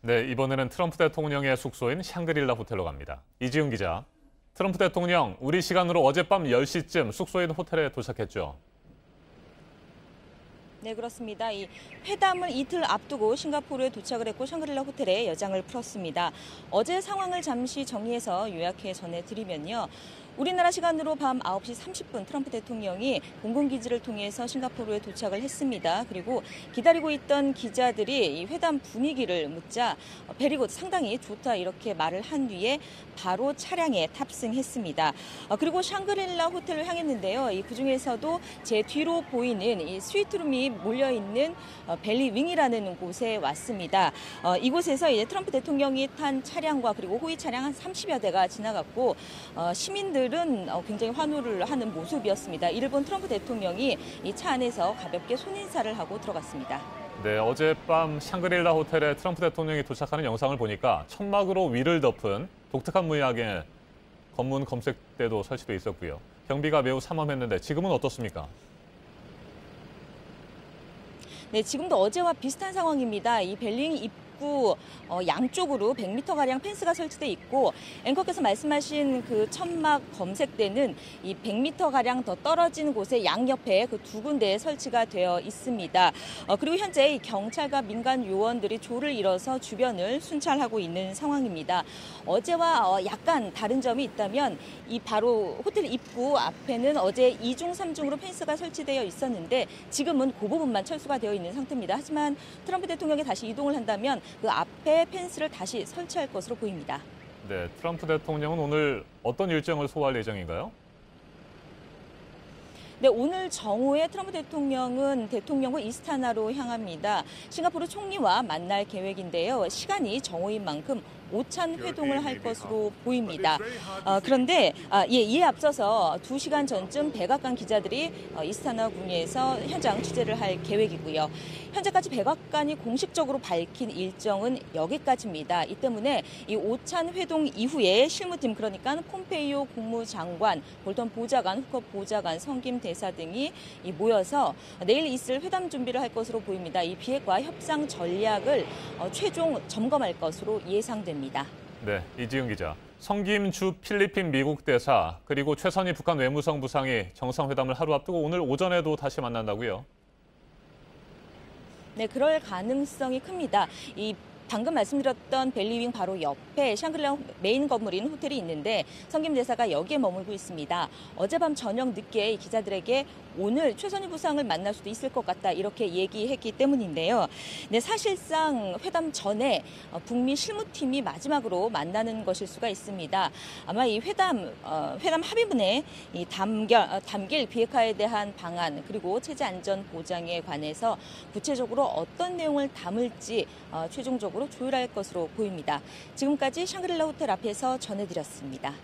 네, 이번에는 트럼프 대통령의 숙소인 샹그릴라 호텔로 갑니다. 이지훈 기자. 트럼프 대통령, 우리 시간으로 어젯밤 10시쯤 숙소인 호텔에 도착했죠. 네, 그렇습니다. 이 회담을 이틀 앞두고 싱가포르에 도착을 했고 샹그릴라 호텔에 여장을 풀었습니다. 어제 상황을 잠시 정리해서 요약해 전해드리면요. 우리나라 시간으로 밤 9시 30분 트럼프 대통령이 공군기지를 통해서 싱가포르에 도착을 했습니다. 그리고 기다리고 있던 기자들이 이 회담 분위기를 묻자 베리굿 상당히 좋다 이렇게 말을 한 뒤에 바로 차량에 탑승했습니다. 그리고 샹그릴라 호텔을 향했는데요. 그중에서도 제 뒤로 보이는 이 스위트룸이 몰려있는 벨리윙이라는 곳에 왔습니다. 이곳에서 이제 트럼프 대통령이 탄 차량과 그리고 호위 차량 한 30여 대가 지나갔고 시민들은 굉장히 환호를 하는 모습이었습니다. 이를 본 트럼프 대통령이 이 차 안에서 가볍게 손인사를 하고 들어갔습니다. 네, 어젯밤 샹그릴라 호텔에 트럼프 대통령이 도착하는 영상을 보니까 천막으로 위를 덮은 독특한 모양의 검문 검색대도 설치돼 있었고요. 경비가 매우 삼엄했는데 지금은 어떻습니까? 네, 지금도 어제와 비슷한 상황입니다. 이 벨링 입구 양쪽으로 100m가량 펜스가 설치돼 있고 앵커께서 말씀하신 그 천막 검색대는 이 100m가량 더 떨어진 곳에 양옆에 그 두 군데에 설치가 되어 있습니다. 그리고 현재 경찰과 민간 요원들이 조를 이뤄서 주변을 순찰하고 있는 상황입니다. 어제와 약간 다른 점이 있다면 이 바로 호텔 입구 앞에는 어제 2중, 3중으로 펜스가 설치되어 있었는데 지금은 그 부분만 철수가 되어 있는 상태입니다. 하지만 트럼프 대통령이 다시 이동을 한다면 그 앞에 펜스를 다시 설치할 것으로 보입니다. 네, 트럼프 대통령은 오늘 어떤 일정을 소화할 예정인가요? 네, 오늘 정오에 트럼프 대통령은 대통령과 이스타나로 향합니다. 싱가포르 총리와 만날 계획인데요. 시간이 정오인 만큼 오찬 회동을 할 것으로 보입니다. 그런데 이에 앞서서 2시간 전쯤 백악관 기자들이 이스타나 궁리에서 현장 취재를 할 계획이고요. 현재까지 백악관이 공식적으로 밝힌 일정은 여기까지입니다. 이 때문에 이 오찬 회동 이후에 실무팀 그러니까 폼페이오 국무장관, 볼턴 보좌관, 후커 보좌관, 성김 대사 등이 모여서 내일 있을 회담 준비를 할 것으로 보입니다. 이 비핵화 협상 전략을 최종 점검할 것으로 예상됩니다. 네, 이지훈 기자. 성김 주 필리핀 미국 대사 그리고 최선희 북한 외무성 부상이 정상회담을 하루 앞두고 오늘 오전에도 다시 만난다고요? 네, 그럴 가능성이 큽니다. 방금 말씀드렸던 벨리윙 바로 옆에 샹그릴라 메인 건물인 호텔이 있는데 성김 대사가 여기에 머물고 있습니다. 어젯밤 저녁 늦게 기자들에게 오늘 최선희 부상을 만날 수도 있을 것 같다 이렇게 얘기했기 때문인데요. 네, 사실상 회담 전에 북미 실무팀이 마지막으로 만나는 것일 수가 있습니다. 아마 이 회담 합의문에 담길 비핵화에 대한 방안 그리고 체제 안전 보장에 관해서 구체적으로 어떤 내용을 담을지 최종적으로 조율할 것으로 보입니다. 지금까지 샹그릴라 호텔 앞에서 전해드렸습니다.